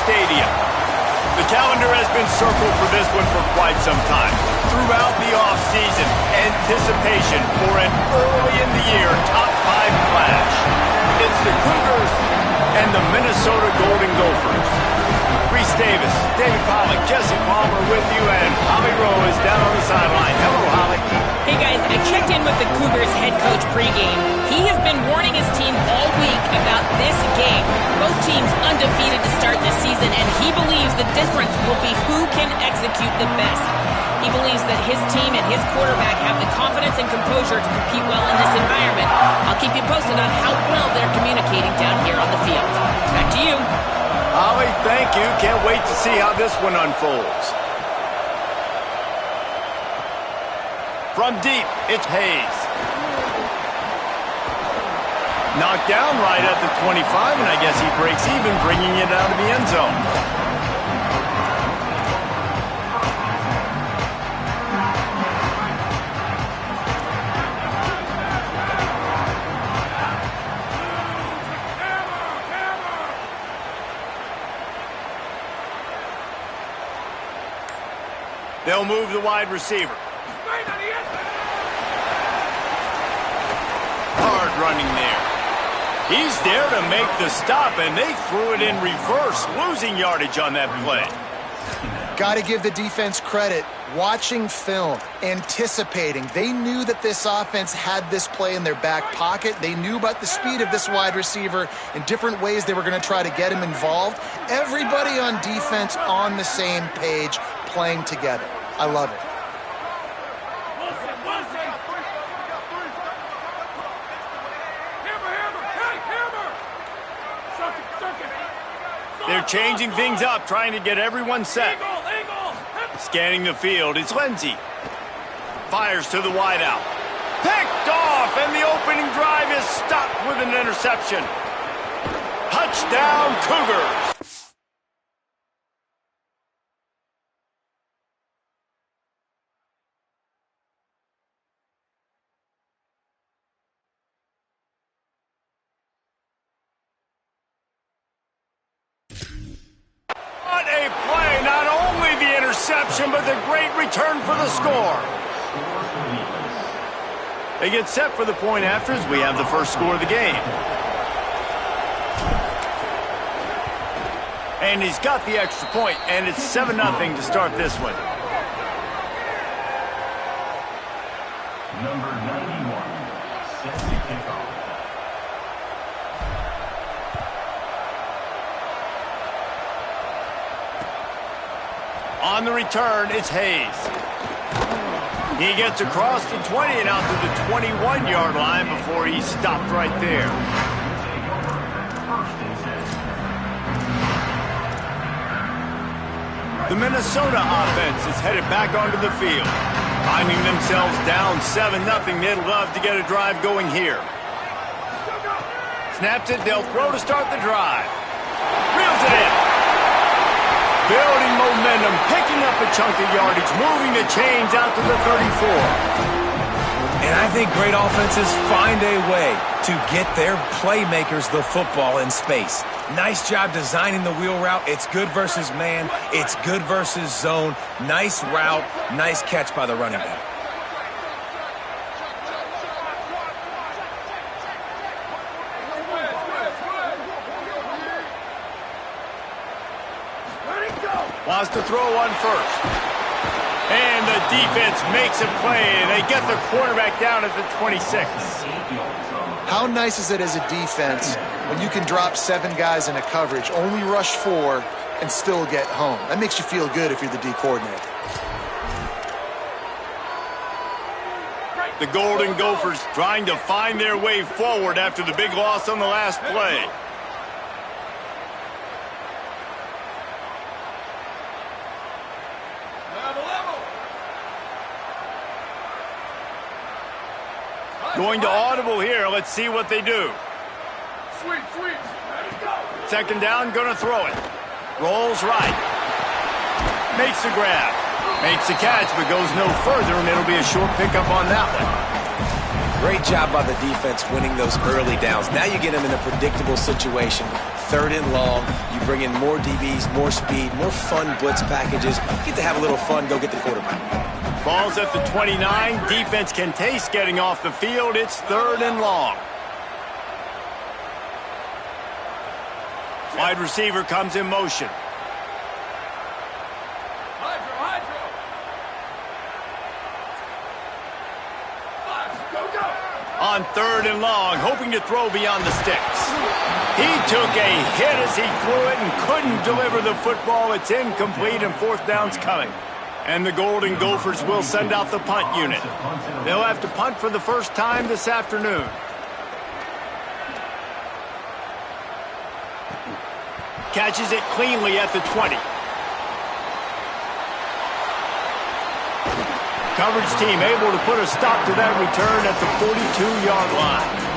Stadium. The calendar has been circled for this one for quite some time. Throughout the offseason, anticipation for an early-in-the-year top-5 clash. It's the Cougars and the Minnesota Golden Gophers. Reese Davis, David Pollack, Jesse Palmer with you, and Holly Rowe is down on the sideline. Hello, Holly. Hey, guys, I checked in with the Cougars head coach pregame. He has been warning his team all week about this game. Both teams undefeated to start this season, and he believes the difference will be who can execute the best. He believes that his team and his quarterback have the confidence and composure to compete well in this environment. I'll keep you posted on how well they're communicating down here on the field. Back to you. Holly, thank you. Can't wait to see how this one unfolds. From deep, it's Hayes. Knocked down right at the 25, and I guess he breaks even, bringing it out of the end zone. They'll move the wide receiver. Hard running there. He's there to make the stop, and they threw it in reverse, losing yardage on that play. Got to give the defense credit. Watching film, anticipating. They knew that this offense had this play in their back pocket. They knew about the speed of this wide receiver and different ways they were going to try to get him involved. Everybody on defense on the same page, playing together. I love it. They're changing things up, trying to get everyone set. Scanning the field, it's Lindsey. Fires to the wideout. Picked off, and the opening drive is stopped with an interception. Touchdown, Cougars! What a play! Not only the interception, but the great return for the score. They get set for the point after as we have the first score of the game. And he's got the extra point, and it's 7-0 to start this one. Number 91, set to kick off. On the return, it's Hayes. He gets across the 20 and out to the 21-yard line before he's stopped right there. The Minnesota offense is headed back onto the field. Finding themselves down 7-0, they'd love to get a drive going here. Snaps it, they'll throw to start the drive. Reels it in. Building momentum, picking up a chunk of yardage, moving the chains out to the 34. And I think great offenses find a way to get their playmakers the football in space. Nice job designing the wheel route. It's good versus man. It's good versus zone. Nice route. Nice catch by the running back. Wants to throw on first. And the defense makes a play, and they get the quarterback down at the 26. How nice is it as a defense when you can drop 7 guys in a coverage, only rush 4, and still get home? That makes you feel good if you're the D coordinator. The Golden Gophers trying to find their way forward after the big loss on the last play. Going to audible here. Let's see what they do. Sweep. Second down, going to throw it. Rolls right. Makes the grab. Makes the catch, but goes no further, and it'll be a short pickup on that one. Great job by the defense winning those early downs. Now you get them in a predictable situation. 3rd and long. You bring in more DBs, more speed, more fun blitz packages. You get to have a little fun. Go get the quarterback. Ball's at the 29. Defense can taste getting off the field. It's 3rd and long. Wide receiver comes in motion. On 3rd and long, hoping to throw beyond the sticks. He took a hit as he threw it and couldn't deliver the football. It's incomplete and 4th down's coming. And the Golden Gophers will send out the punt unit. They'll have to punt for the first time this afternoon. Catches it cleanly at the 20. Coverage team able to put a stop to that return at the 42-yard line.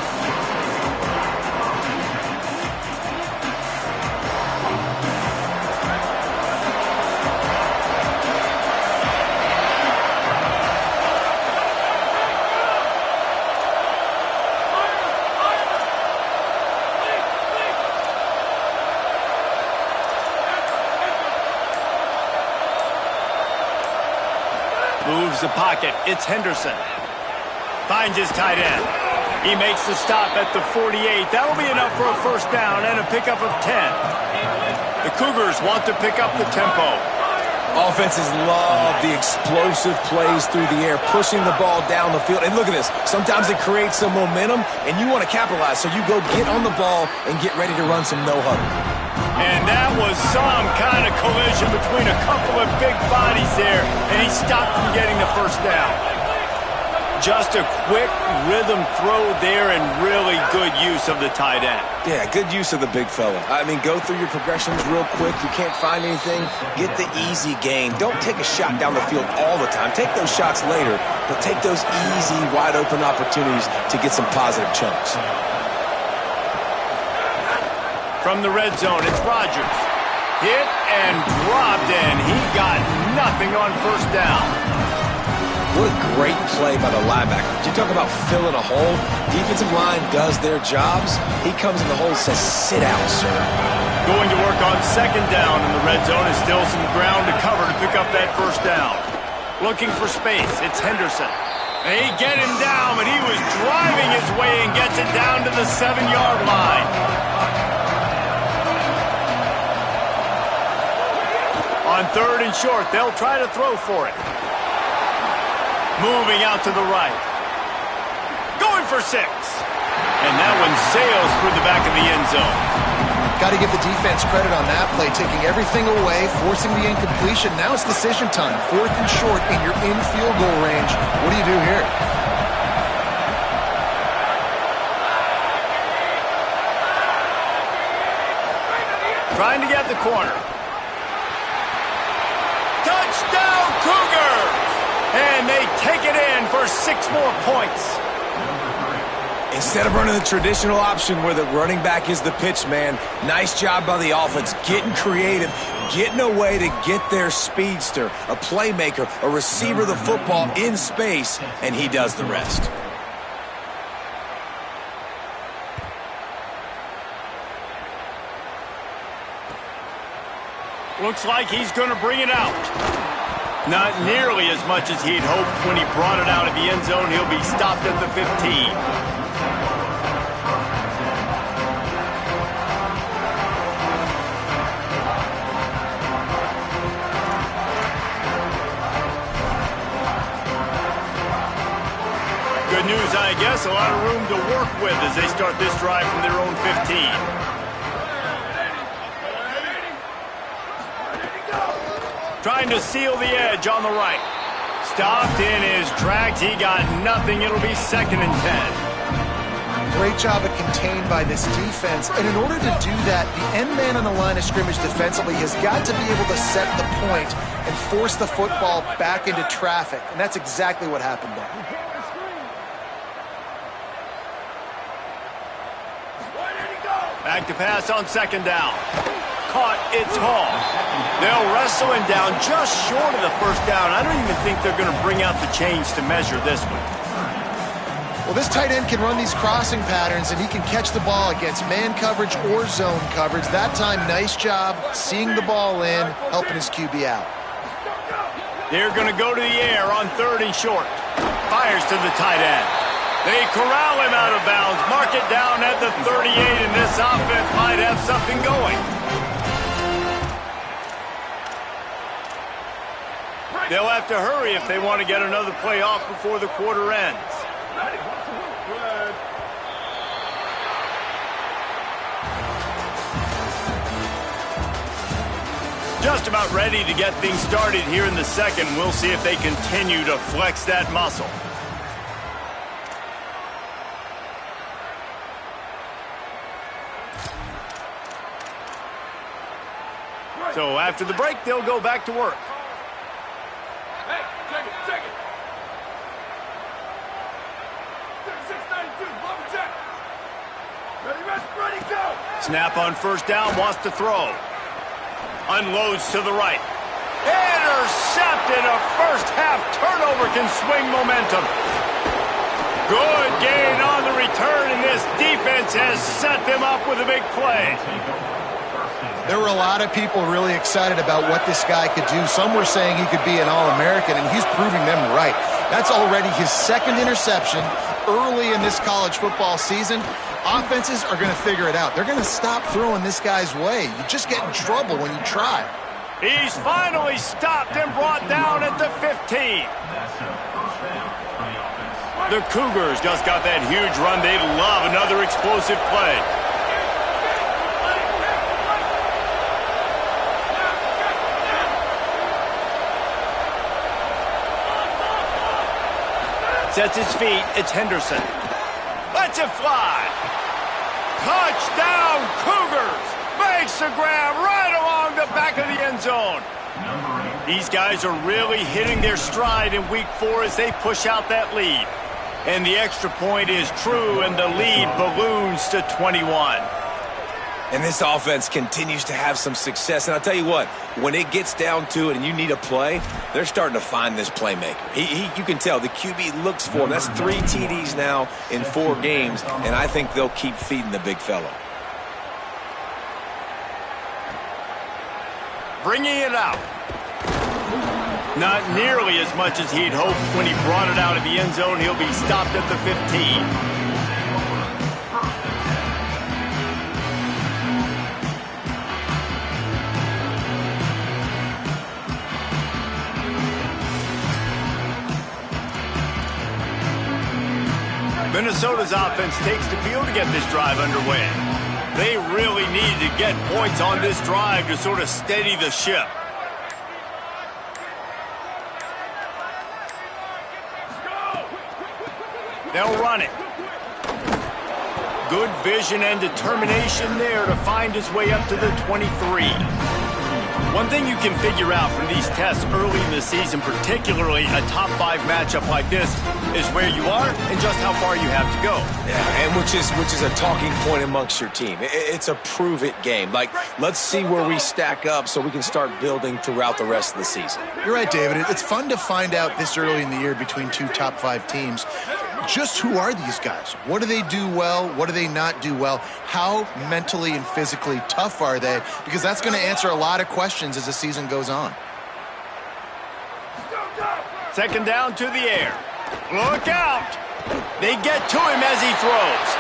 Moves the pocket. It's Henderson. Finds his tight end. He makes the stop at the 48. That'll be enough for a first down and a pickup of 10. The Cougars want to pick up the tempo. Offenses love the explosive plays through the air, pushing the ball down the field. And look at this. Sometimes it creates some momentum, and you want to capitalize. So you go get on the ball and get ready to run some no-huddle. And that was some kind of collision between a couple of big bodies there, and he stopped from getting the first down. Just a quick rhythm throw there and really good use of the tight end. Yeah, good use of the big fella. I mean, go through your progressions real quick. You can't find anything, get the easy gain. Don't take a shot down the field all the time. Take those shots later, but take those easy, wide-open opportunities to get some positive chunks. From the red zone, it's Rodgers. Hit and dropped, and he got nothing on first down. What a great play by the linebacker. You talk about filling a hole. Defensive line does their jobs. He comes in the hole and says, sit out, sir. Going to work on 2nd down in the red zone. Is still some ground to cover to pick up that first down. Looking for space. It's Henderson. They get him down, but he was driving his way and gets it down to the 7-yard line. On 3rd and short, they'll try to throw for it. Moving out to the right. Going for 6. And that one sails through the back of the end zone. Got to give the defense credit on that play, taking everything away, forcing the incompletion. Now it's decision time. 4th and short, and you're in field goal range. What do you do here? Trying to get the corner. Touchdown, Cougars! And they take it in for 6 more points. Instead of running the traditional option where the running back is the pitch man, nice job by the offense, getting creative, getting a way to get their speedster, a playmaker, a receiver of the football in space, and he does the rest. Looks like he's going to bring it out. Not nearly as much as he'd hoped when he brought it out of the end zone. He'll be stopped at the 15. Good news, I guess. A lot of room to work with as they start this drive from their own 15. Trying to seal the edge on the right. Stopped in his tracks. He got nothing. It'll be 2nd and 10. Great job of contained by this defense. And in order to do that, the end man on the line of scrimmage defensively has got to be able to set the point and force the football back into traffic. And that's exactly what happened there. Back to pass on 2nd down. Caught, it's Hall. They'll wrestle him down just short of the first down. I don't even think they're going to bring out the chains to measure this one. Well, This tight end can run these crossing patterns, and he can catch the ball against man coverage or zone coverage. That time, nice job seeing the ball in, helping his QB out. They're going to go to the air on 3rd and short. Fires to the tight end. They corral him out of bounds, mark it down at the 38, and this offense might have something going. They'll have to hurry if they want to get another play off before the quarter ends. Just about ready to get things started here in the second. We'll see if they continue to flex that muscle. So after the break, they'll go back to work. Hey, take it. 692, bumper check. Ready, go. Snap on 1st down, wants to throw. Unloads to the right. Intercepted. A first-half turnover can swing momentum. Good gain on the return, and this defense has set them up with a big play. There were a lot of people really excited about what this guy could do. Some were saying he could be an All-American, and he's proving them right. That's already his 2nd interception early in this college football season. Offenses are going to figure it out. They're going to stop throwing this guy's way. You just get in trouble when you try. He's finally stopped and brought down at the 15. The Cougars just got that huge run. They love another explosive play. Sets his feet. It's Henderson. Lets it fly. Touchdown, Cougars! Makes the grab right along the back of the end zone. These guys are really hitting their stride in week 4 as they push out that lead. And the extra point is true, and the lead balloons to 21. And this offense continues to have some success. And I'll tell you what, when it gets down to it and you need a play, they're starting to find this playmaker. You can tell the QB looks for him. That's 3 TDs now in 4 games, and I think they'll keep feeding the big fella. Bringing it out. Not nearly as much as he'd hoped when he brought it out of the end zone. He'll be stopped at the 15. Minnesota's offense takes the field to get this drive underway. They really need to get points on this drive to sort of steady the ship. They'll run it. Good vision and determination there to find his way up to the 23. One thing you can figure out from these tests early in the season, particularly a top 5 matchup like this, is where you are and just how far you have to go. Yeah, and which is a talking point amongst your team. It's a prove-it game. Like, let's see where we stack up so we can start building throughout the rest of the season. You're right, David. It's fun to find out this early in the year between 2 top 5 teams. Just who are these guys? What do they do well? What do they not do well? How mentally and physically tough are they? Because that's going to answer a lot of questions as the season goes on. 2nd down to the air. Look out! They get to him as he throws.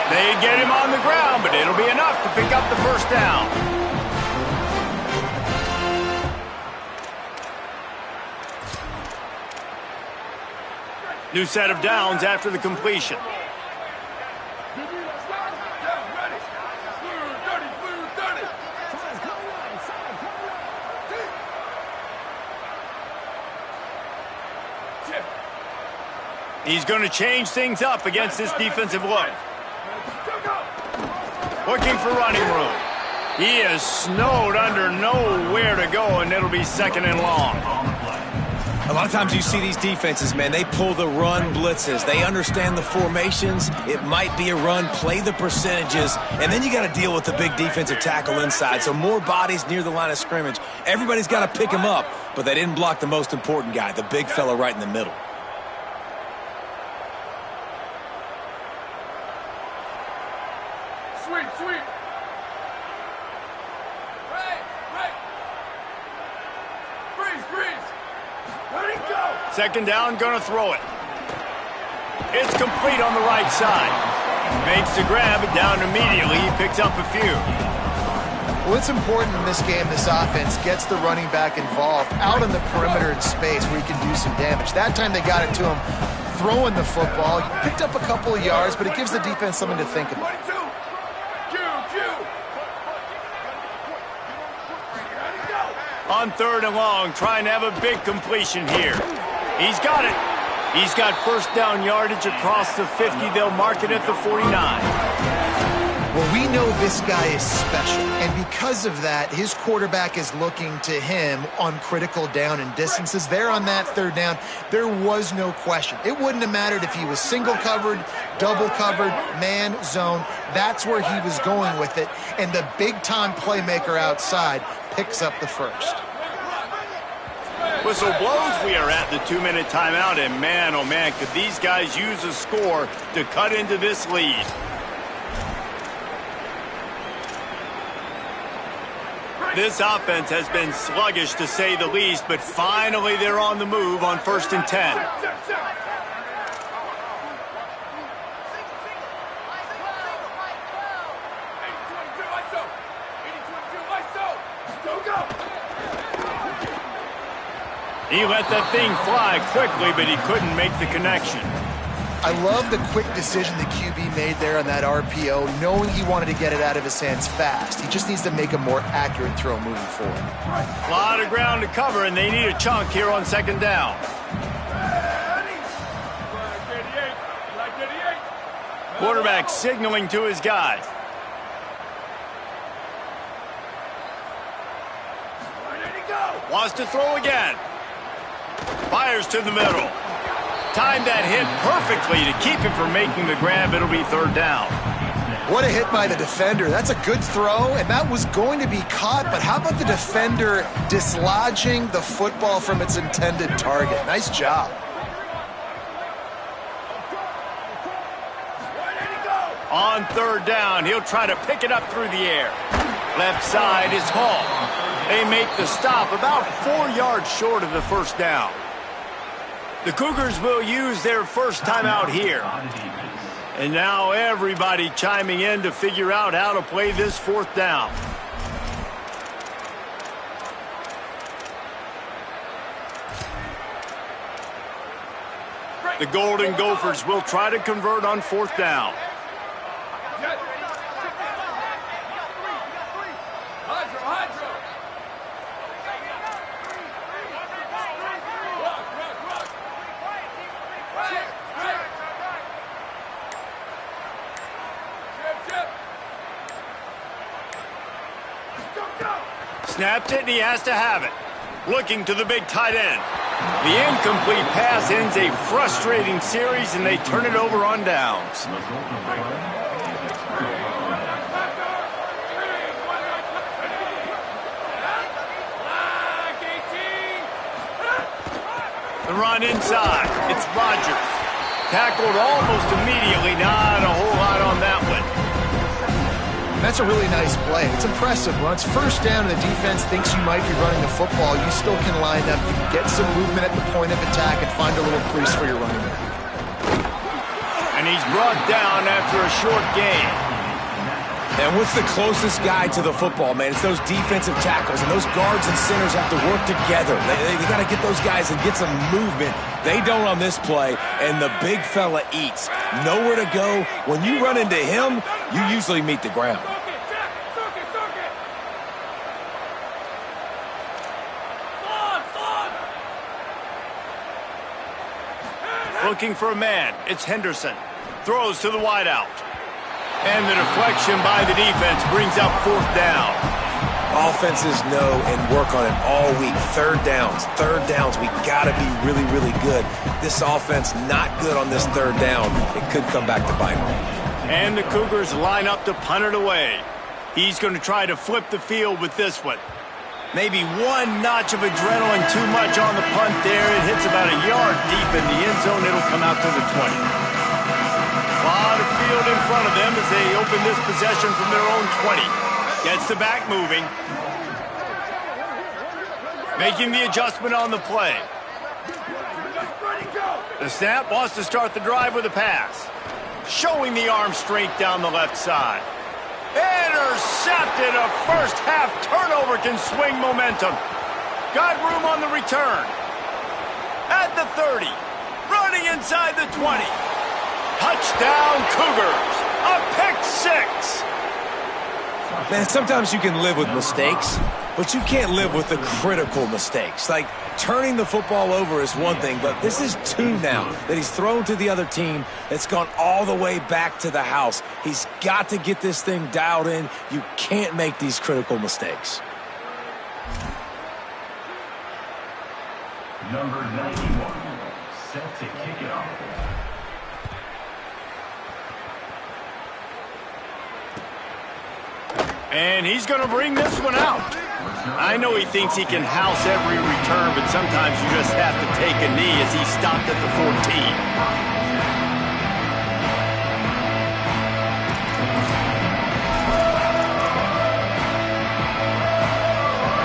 They get him on the ground, but it'll be enough to pick up the 1st down. New set of downs after the completion. He's going to change things up against this defensive look. Looking for running room. He is snowed under, nowhere to go, and it'll be 2nd and long. A lot of times you see these defenses, man, they pull the run blitzes. They understand the formations. It might be a run, play the percentages, and then you got to deal with the big defensive tackle inside. So more bodies near the line of scrimmage. Everybody's got to pick him up, but they didn't block the most important guy, the big fella right in the middle. Second down, gonna throw it. It's complete on the right side. Makes the grab, and down immediately. He picks up a few. Well, it's important in this game, this offense gets the running back involved out on the perimeter in space where he can do some damage. That time they got it to him throwing the football. He picked up a couple of yards, but it gives the defense something to think about. On third and long, trying to have a big completion here. He's got it. He's got first down yardage across the 50. They'll mark it at the 49. Well, we know this guy is special, and because of that, his quarterback is looking to him on critical down and distances. There on that third down, there was no question. It wouldn't have mattered if he was single covered, double covered, man, zone. That's where he was going with it, and the big-time playmaker outside picks up the first. Whistle blows. We are at the 2-minute timeout, and man, oh man, could these guys use a score to cut into this lead. This offense has been sluggish, to say the least, but finally they're on the move on 1st and 10. He let that thing fly quickly, but he couldn't make the connection. I love the quick decision the QB made there on that RPO, knowing he wanted to get it out of his hands fast. He just needs to make a more accurate throw moving forward. A lot of ground to cover, and they need a chunk here on second down. Quarterback signaling to his guys. Wants to throw again. Fires to the middle. Timed that hit perfectly to keep him from making the grab. It'll be third down. What a hit by the defender. That's a good throw, and that was going to be caught, but how about the defender dislodging the football from its intended target? Nice job. On third down, he'll try to pick it up through the air. Left side is Hall. They make the stop about 4 yards short of the first down. The Cougars will use their first timeout here. And now everybody chiming in to figure out how to play this fourth down. The Golden Gophers will try to convert on fourth down. Snapped it, and he has to have it. Looking to the big tight end. The incomplete pass ends a frustrating series, and they turn it over on downs. The run inside. It's Rodgers. Tackled almost immediately. Not a whole lot on that one. That's a really nice play. It's impressive. When it's first down and the defense thinks you might be running the football, you still can line up, you can get some movement at the point of attack and find a little crease for your running back. And he's brought down after a short gain. And what's the closest guy to the football, man? It's those defensive tackles, and those guards and centers have to work together. They got to get those guys and get some movement. They don't on this play, and the big fella eats. Nowhere to go. When you run into him, you usually meet the ground. Looking for a man. It's Henderson. Throws to the wideout. And the deflection by the defense brings up fourth down. Offenses know and work on it all week. Third downs. We got to be really, really good. This offense not good on this third down. It could come back to bite them. And the Cougars line up to punt it away. He's going to try to flip the field with this one. Maybe one notch of adrenaline too much on the punt there. It hits about a yard deep in the end zone. It'll come out to the 20. A lot of field in front of them as they open this possession from their own 20. Gets the back moving. Making the adjustment on the play. The snap wants to start the drive with a pass. Showing the arm strength down the left side. Intercepted. A first half turnover can swing momentum. Got room on the return. At the 30. Running inside the 20. Touchdown Cougars. A pick six. Man, sometimes you can live with mistakes, but you can't live with the critical mistakes. Like, turning the football over is one thing, but this is two now that he's thrown to the other team. It's gone all the way back to the house. He's got to get this thing dialed in. You can't make these critical mistakes. Number 91, set to kick it off. And he's going to bring this one out. I know he thinks he can house every return, but sometimes you just have to take a knee as he stopped at the 14.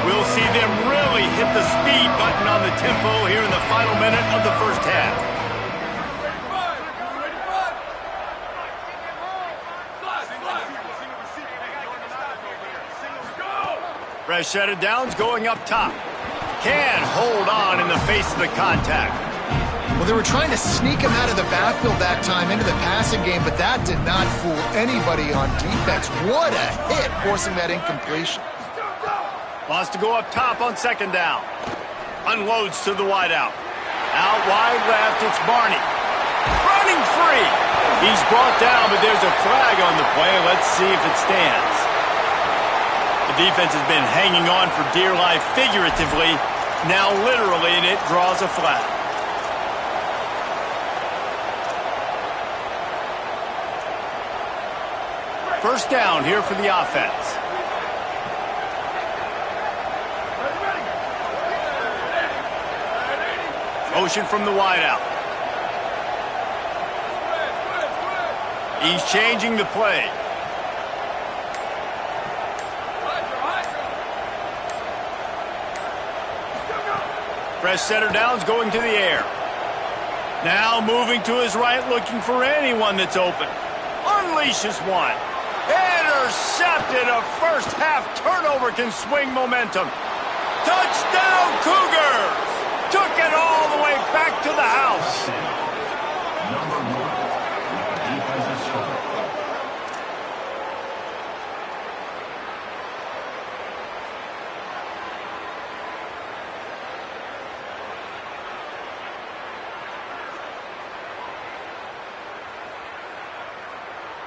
We'll see them really hit the speed button on the tempo here in the final minute of the first half. Fresh set of downs going up top. Can hold on in the face of the contact. Well, they were trying to sneak him out of the backfield that time into the passing game, but that did not fool anybody on defense. What a hit, forcing that incompletion. Wants to go up top on second down. Unloads to the wideout. Out wide left, it's Barney. Running free. He's brought down, but there's a flag on the play. Let's see if it stands. The defense has been hanging on for dear life figuratively, now literally, and it draws a flag. First down here for the offense. Motion from the wideout. He's changing the play. Fresh setter downs going to the air. Now moving to his right, looking for anyone that's open. Unleashes one. Intercepted. A first half turnover can swing momentum. Touchdown Cougars! Took it all the way back to the house. Number 1, defensive stop.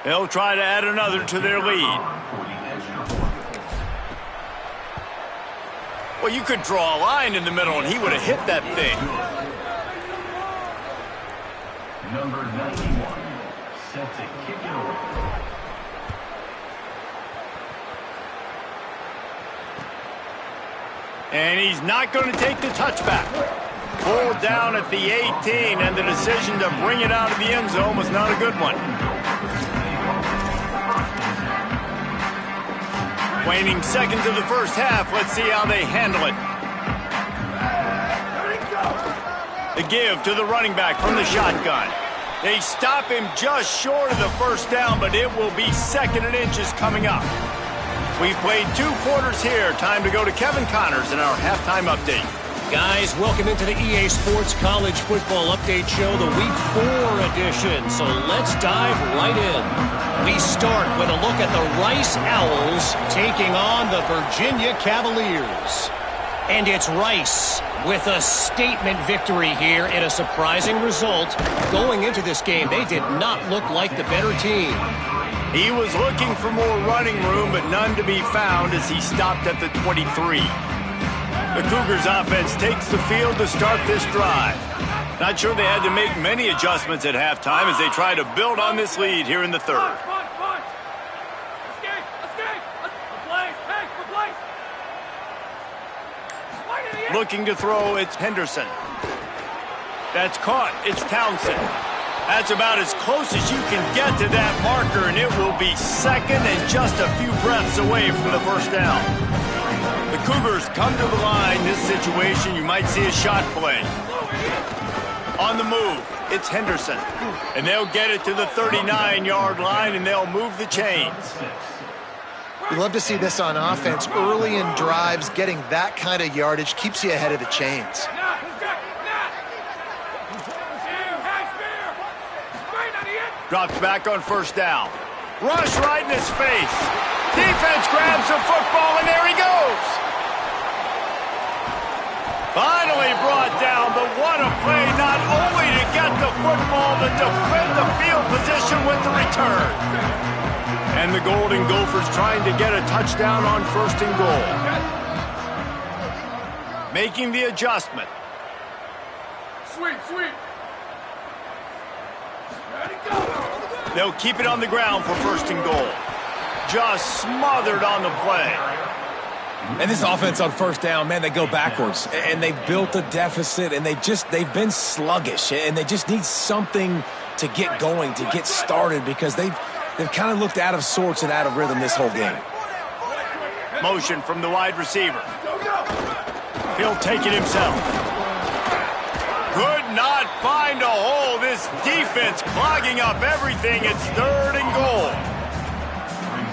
They'll try to add another to their lead. Well, you could draw a line in the middle and he would have hit that thing. Number 91, set to kick it away. And he's not going to take the touchback. Pulled down at the 18, and the decision to bring it out of the end zone was not a good one. Waning seconds of the first half. Let's see how they handle it. The give to the running back from the shotgun. They stop him just short of the first down, but it will be second and inches coming up. We've played 2 quarters here. Time to go to Kevin Connors in our halftime update. Guys, welcome into the EA Sports College Football Update Show, the Week 4 edition. So let's dive right in. We start with a look at the Rice Owls taking on the Virginia Cavaliers. And it's Rice with a statement victory here in a surprising result. Going into this game, they did not look like the better team. He was looking for more running room, but none to be found as he stopped at the 23. The Cougars offense takes the field to start this drive. Not sure they had to make many adjustments at halftime as they try to build on this lead here in the third. Looking to throw, it's Henderson. That's caught, it's Townsend. That's about as close as you can get to that marker, and it will be second and just a few breaths away from the first down. The Cougars come to the line. This situation, you might see a shot play. On the move, it's Henderson. And they'll get it to the 39-yard line, and they'll move the chains. You love to see this on offense. Early in drives, getting that kind of yardage keeps you ahead of the chains. Drops back on first down. Rush right in his face. Defense grabs the football, and there he goes. Finally brought down, but what a play, not only to get the football, but to flip the field position with the return. And the Golden Gophers trying to get a touchdown on first and goal. Making the adjustment. Sweep. Ready, go. They'll keep it on the ground for first and goal. Just smothered on the play. And this offense on first down, man, they go backwards. And they've built a deficit, and they've been sluggish. And they just need something to get going, to get started, because they've kind of looked out of sorts and out of rhythm this whole game. Motion from the wide receiver. He'll take it himself. Could not find a hole. This defense clogging up everything. It's third and goal.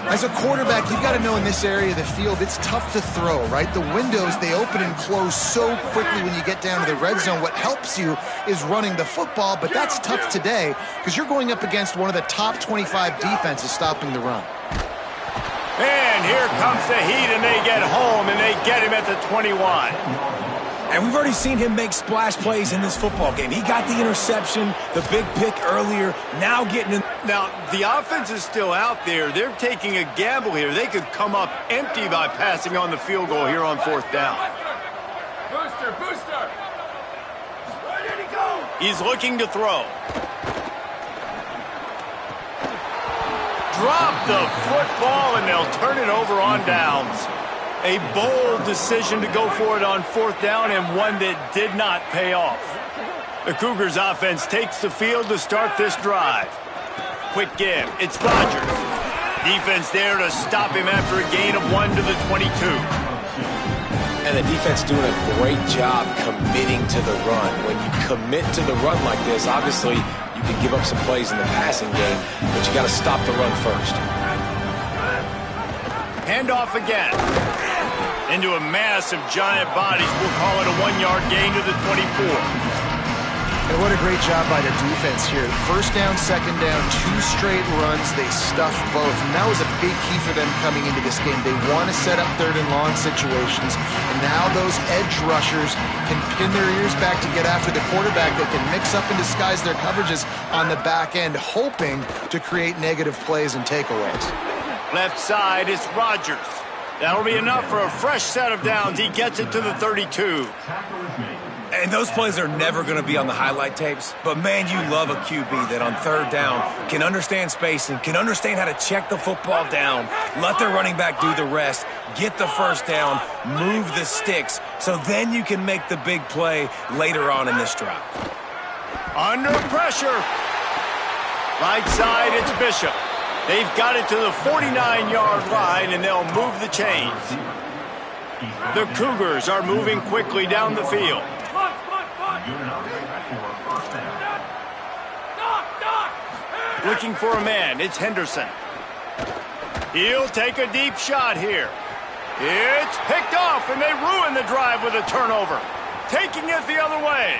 As a quarterback, you've got to know in this area of the field, it's tough to throw, right? The windows, they open and close so quickly when you get down to the red zone. What helps you is running the football, but that's tough today because you're going up against one of the top 25 defenses stopping the run. And here comes the heat, and they get home, and they get him at the 21. And we've already seen him make splash plays in this football game. He got the interception, the big pick earlier, now getting in. Now, the offense is still out there. They're taking a gamble here. They could come up empty by passing on the field goal here on fourth down. Booster. Where did he go? He's looking to throw. Drop the football, and they'll turn it over on downs. A bold decision to go for it on fourth down, and one that did not pay off. The Cougars offense takes the field to start this drive. Quick give. It's Rodgers. Defense there to stop him after a gain of 1 to the 22. And the defense doing a great job committing to the run. When you commit to the run like this, obviously you can give up some plays in the passing game, but you got to stop the run first. Handoff again. Into a mass of giant bodies. We'll call it a 1-yard gain to the 24. And what a great job by the defense here. First down, second down, 2 straight runs. They stuffed both. And that was a big key for them coming into this game. They want to set up third and long situations. And now those edge rushers can pin their ears back to get after the quarterback. They can mix up and disguise their coverages on the back end, hoping to create negative plays and takeaways. Left side, it's Rodgers. That'll be enough for a fresh set of downs. He gets it to the 32. And those plays are never going to be on the highlight tapes. But, man, you love a QB that on third down can understand spacing, can understand how to check the football down, let their running back do the rest, get the first down, move the sticks, so then you can make the big play later on in this drive. Under pressure. Right side, it's Bishop. They've got it to the 49-yard line, and they'll move the chains. The Cougars are moving quickly down the field. Looking for a man, it's Henderson. He'll take a deep shot here. It's picked off, and they ruin the drive with a turnover. Taking it the other way.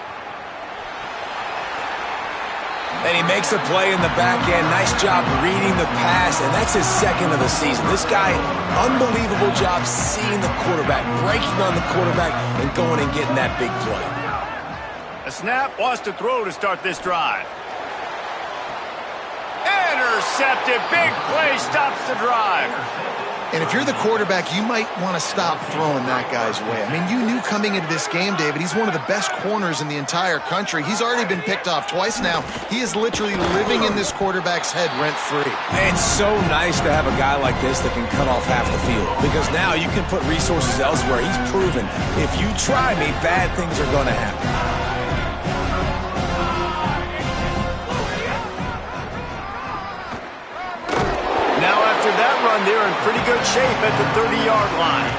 And he makes a play in the back end. Nice job reading the pass, and that's his second of the season. This guy, unbelievable job seeing the quarterback, breaking on the quarterback, and going and getting that big play. A snap, wants to throw to start this drive. Intercepted, big play, stops the drive. And if you're the quarterback, you might want to stop throwing that guy's way. I mean, you knew coming into this game, David, he's one of the best corners in the entire country. He's already been picked off twice now. He is literally living in this quarterback's head rent-free. And it's so nice to have a guy like this that can cut off half the field, because now you can put resources elsewhere. He's proven if you try me, bad things are going to happen. Now after that run, they're in pretty good shape at the 30-yard line.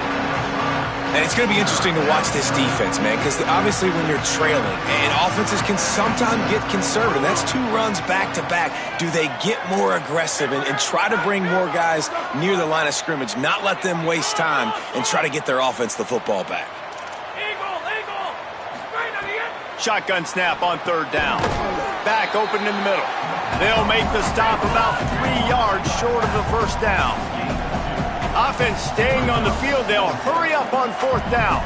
And it's going to be interesting to watch this defense, man, because obviously when you're trailing, and offenses can sometimes get conservative. That's 2 runs back-to-back. Do they get more aggressive and try to bring more guys near the line of scrimmage, not let them waste time, and try to get their offense the football back? Shotgun snap on 3rd down. Back open in the middle. They'll make the stop about 3 yards short of the 1st down. Offense staying on the field. They'll hurry up on 4th down.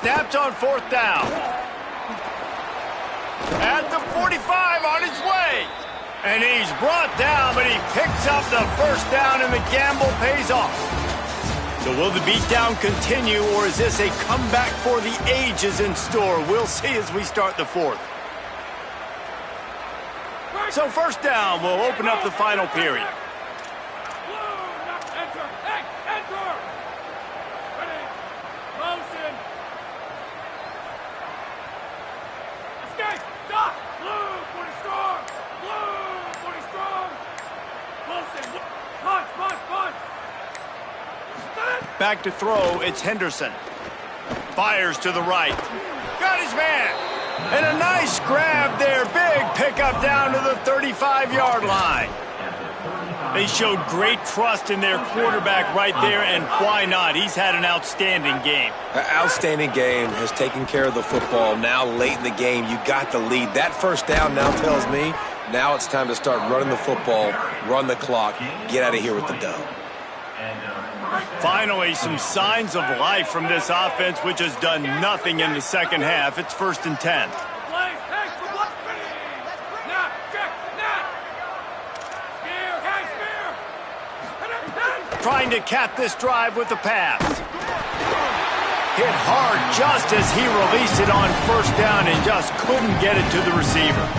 Snapped on 4th down. At the 45 on his way. And he's brought down, but he picks up the 1st down, and the gamble pays off. So will the beatdown continue, or is this a comeback for the ages in store? We'll see as we start the 4th. So 1st down will open up the final period. Back to throw, it's Henderson. Fires to the right. Got his man. And a nice grab there. Big pickup down to the 35-yard line. They showed great trust in their quarterback right there, and why not? He's had an outstanding game. An outstanding game, has taken care of the football. Now late in the game, you got the lead. That 1st down now tells me now it's time to start running the football, run the clock, get out of here with the dough. Finally, some signs of life from this offense, which has done nothing in the 2nd half. It's 1st and 10. Trying to cap this drive with the pass. Hit hard just as he released it on 1st down and just couldn't get it to the receiver.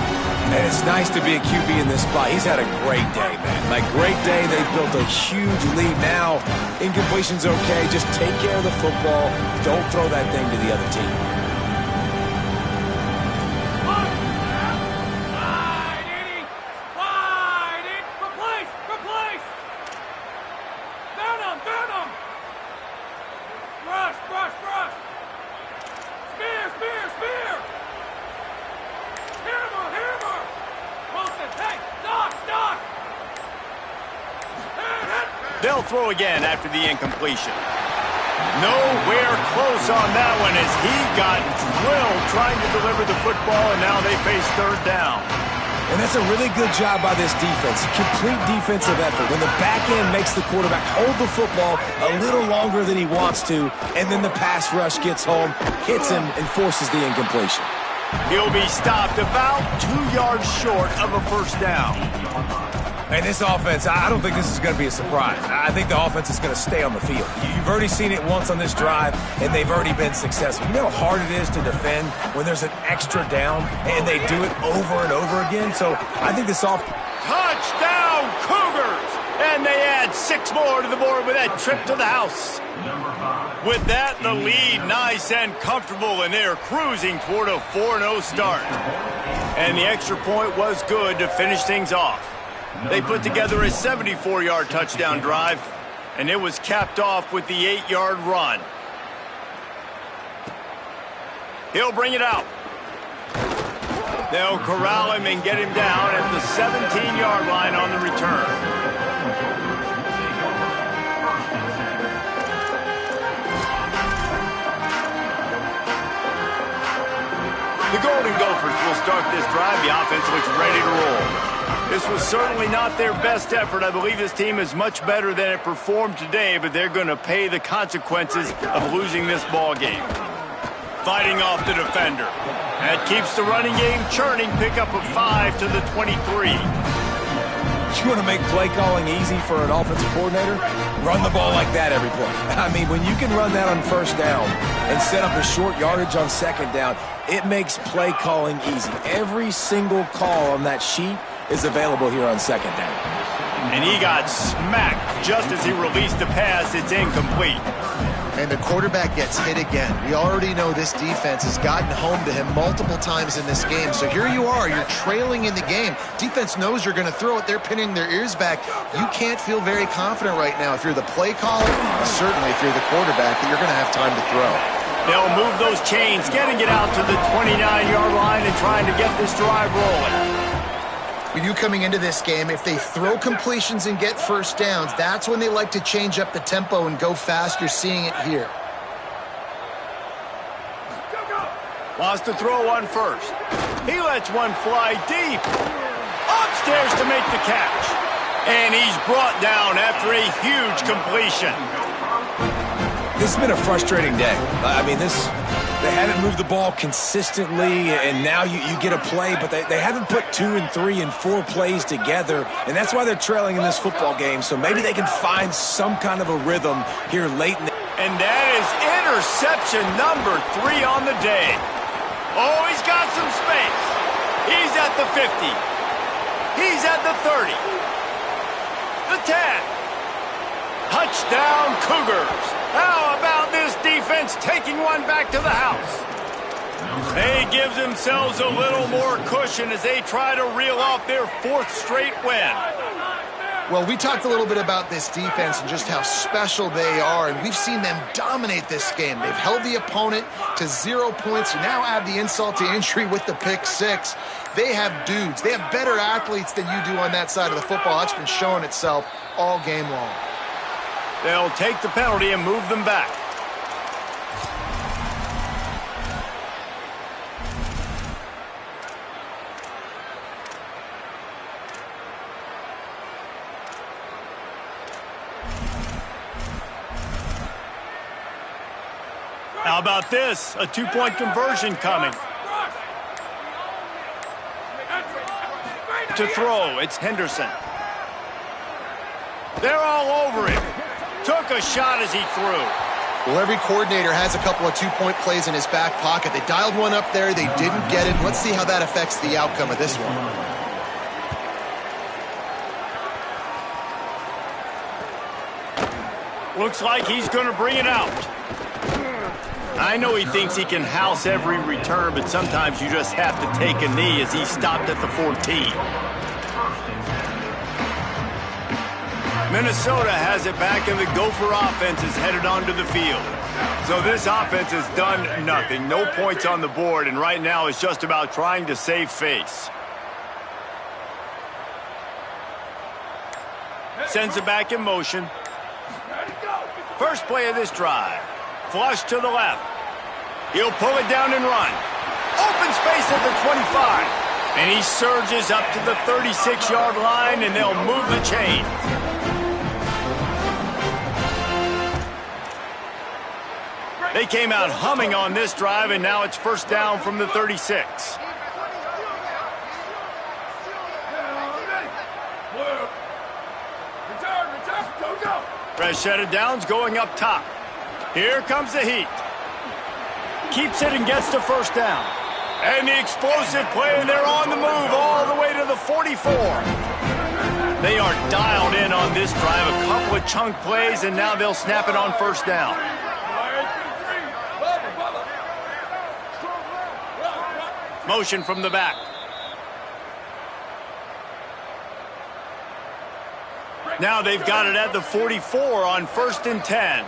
And it's nice to be a QB in this spot. He's had a great day, man. Like, great day. They've built a huge lead. Now, incompletion's okay. Just take care of the football. Don't throw that thing to the other team. They'll throw again after the incompletion. Nowhere close on that one as he got drilled trying to deliver the football, and now they face 3rd down. And that's a really good job by this defense. Complete defensive effort. When the back end makes the quarterback hold the football a little longer than he wants to, and then the pass rush gets home, hits him, and forces the incompletion. He'll be stopped about 2 yards short of a 1st down. And this offense, I don't think this is going to be a surprise. I think the offense is going to stay on the field. You've already seen it once on this drive, and they've already been successful. You know how hard it is to defend when there's an extra down, and they do it over and over again? So I think this Touchdown, Cougars! And they add 6 more to the board with that trip to the house. With that, the lead nice and comfortable, and they're cruising toward a 4-0 start. And the extra point was good to finish things off. They put together a 74-yard touchdown drive, and it was capped off with the 8-yard run. He'll bring it out. They'll corral him and get him down at the 17-yard line on the return. The Golden Gophers will start this drive. The offense looks ready to roll. This was certainly not their best effort. I believe this team is much better than it performed today, but they're going to pay the consequences of losing this ball game. Fighting off the defender. That keeps the running game churning. Pick up a 5 to the 23. You want to make play calling easy for an offensive coordinator? Run the ball like that every play. I mean, when you can run that on first down and set up a short yardage on second down, it makes play calling easy. Every single call on that sheet is available here on second down. And he got smacked just as he released the pass. It's incomplete. And the quarterback gets hit again. We already know this defense has gotten home to him multiple times in this game. So here you are, you're trailing in the game. Defense knows you're going to throw it. They're pinning their ears back. You can't feel very confident right now if you're the play caller, and certainly if you're the quarterback, that you're going to have time to throw. They'll move those chains, getting it out to the 29-yard line and trying to get this drive rolling. We knew coming into this game, if they throw completions and get first downs, that's when they like to change up the tempo and go fast. You're seeing it here. Wants to throw on first. He lets one fly deep. Upstairs to make the catch. And he's brought down after a huge completion. This has been a frustrating day. I mean, they haven't moved the ball consistently, and now you get a play, but they haven't put 2 and 3 and 4 plays together, and that's why they're trailing in this football game. So maybe they can find some kind of a rhythm here late in the... And that is interception number 3 on the day. Oh, he's got some space. He's at the 50. He's at the 30. The 10. Touchdown, Cougars. How about this defense taking one back to the house? They give themselves a little more cushion as they try to reel off their 4th straight win. Well, we talked a little bit about this defense and just how special they are, and we've seen them dominate this game. They've held the opponent to 0 points. You now add the insult to injury with the pick 6. They have dudes. They have better athletes than you do on that side of the football. That's been showing itself all game long. They'll take the penalty and move them back. How about this? A 2-point conversion coming. To throw, it's Henderson. They're all over him. Took a shot as he threw. Well, every coordinator has a couple of 2-point plays in his back pocket. They dialed one up there. They didn't get it. Let's see how that affects the outcome of this one. Looks like he's going to bring it out. I know he thinks he can house every return, but sometimes you just have to take a knee as he stopped at the 14. Minnesota has it back, and the Gopher offense is headed onto the field. So this offense has done nothing. No points on the board, and right now it's just about trying to save face. Sends it back in motion. First play of this drive. Flush to the left. He'll pull it down and run. Open space at the 25. And he surges up to the 36-yard line, and they'll move the chain. They came out humming on this drive, and now it's first down from the 36. Fresh set of downs going up top. Here comes the heat. Keeps it and gets the first down. And the explosive play, and they're on the move all the way to the 44. They are dialed in on this drive. A couple of chunk plays, and now they'll snap it on first down. Motion from the back. Now they've got it at the 44 on 1st and 10.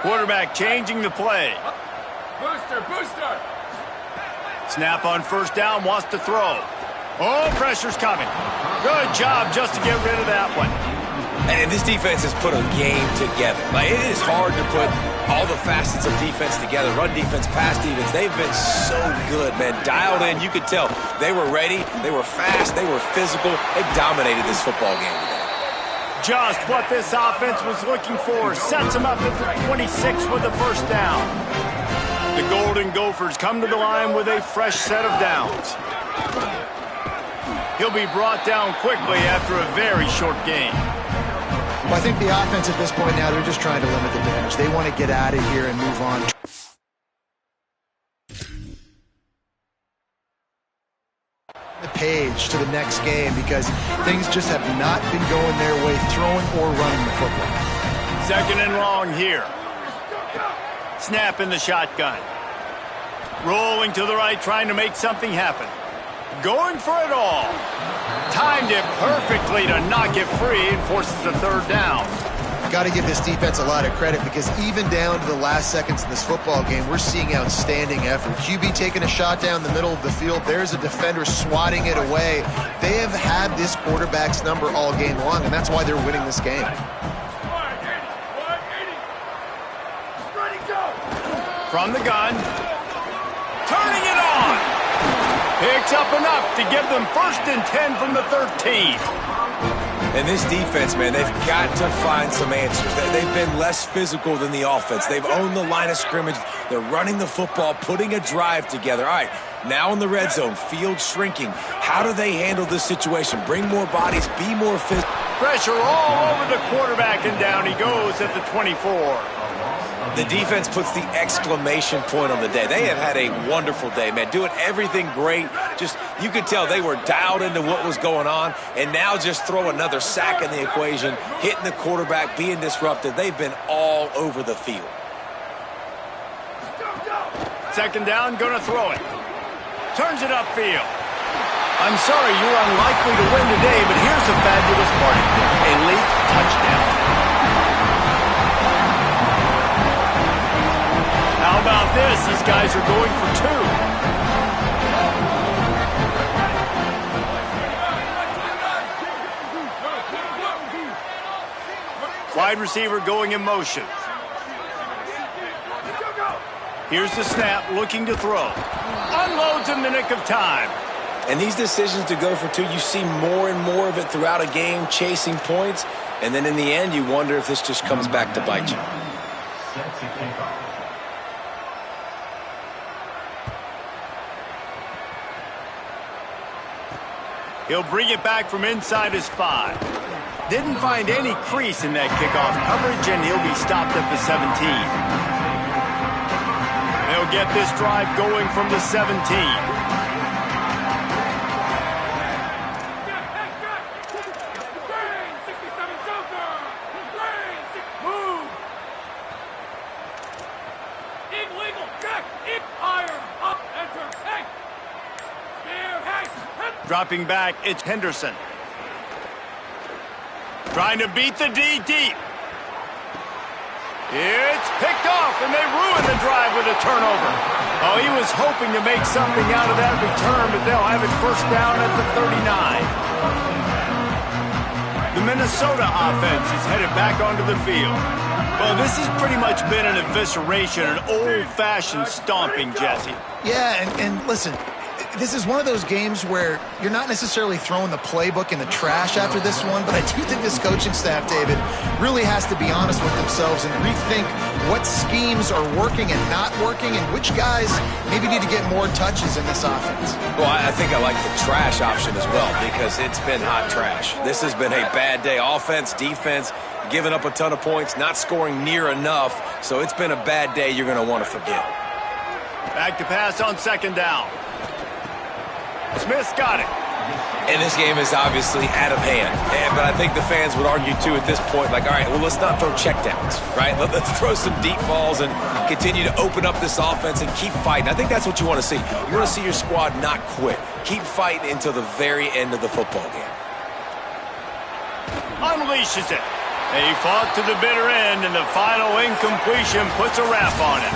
Quarterback changing the play. Booster. Snap on first down, wants to throw. Oh, pressure's coming. Good job just to get rid of that one. And this defense has put a game together. Like, it is hard to put all the facets of defense together. Run defense, pass defense. They've been so good, man. Dialed in. You could tell they were ready. They were fast. They were physical. They dominated this football game today. Just what this offense was looking for. Sets them up at the 26 with the first down. The Golden Gophers come to the line with a fresh set of downs. He'll be brought down quickly after a very short game. Well, I think the offense at this point now, they're just trying to limit the damage. They want to get out of here and move on. The page to the next game because things just have not been going their way, throwing or running the football. 2nd and long here. Snap in the shotgun. Rolling to the right, trying to make something happen. Going for it all. Timed it perfectly to knock it free and forces the 3rd down. Got to give this defense a lot of credit because even down to the last seconds of this football game, we're seeing outstanding effort. QB taking a shot down the middle of the field. There's a defender swatting it away. They have had this quarterback's number all game long, and that's why they're winning this game. From the gun. Turning it on. Picks up enough to give them 1st and 10 from the 13. And this defense, man, they've got to find some answers. They've been less physical than the offense. They've owned the line of scrimmage. They're running the football, putting a drive together. All right, now in the red zone, field shrinking. How do they handle this situation? Bring more bodies, be more physical. Pressure all over the quarterback, and down he goes at the 24. The defense puts the exclamation point on the day. They have had a wonderful day, man. Doing everything great. Just, you could tell they were dialed into what was going on. And now just throw another sack in the equation, hitting the quarterback, being disrupted. They've been all over the field. 2nd down, gonna throw it. Turns it upfield. I'm sorry, you're unlikely to win today, but here's a fabulous party. A late touchdown. How about this? These guys are going for 2. Wide receiver going in motion. Here's the snap, looking to throw. Unloads in the nick of time. And these decisions to go for 2, you see more and more of it throughout a game, chasing points. And then in the end, you wonder if this just comes back to bite you. Set to kick off. He'll bring it back from inside his 5. Didn't find any crease in that kickoff coverage, and he'll be stopped at the 17. They'll get this drive going from the 17. Dropping back, it's Henderson. Trying to beat the D deep. It's picked off, and they ruin the drive with a turnover. Oh, he was hoping to make something out of that return, but they'll have it 1st down at the 39. The Minnesota offense is headed back onto the field. Well, this has pretty much been an evisceration, an old-fashioned stomping, Jesse. Yeah, and listen, this is one of those games where you're not necessarily throwing the playbook in the trash after this one, but I do think this coaching staff, David, really has to be honest with themselves and rethink what schemes are working and not working and which guys maybe need to get more touches in this offense. Well, I think I like the trash option as well because it's been hot trash. This has been a bad day. Offense, defense, giving up a ton of points, not scoring near enough. So it's been a bad day you're going to want to forget. Back to pass on 2nd down. Smith's got it. And this game is obviously out of hand. But I think the fans would argue, too, at this point, like, all right, well, let's not throw checkdowns, right? Let's throw some deep balls and continue to open up this offense and keep fighting. I think that's what you want to see. You want to see your squad not quit. Keep fighting until the very end of the football game. Unleashes it. They fought to the bitter end, and the final incompletion puts a wrap on it.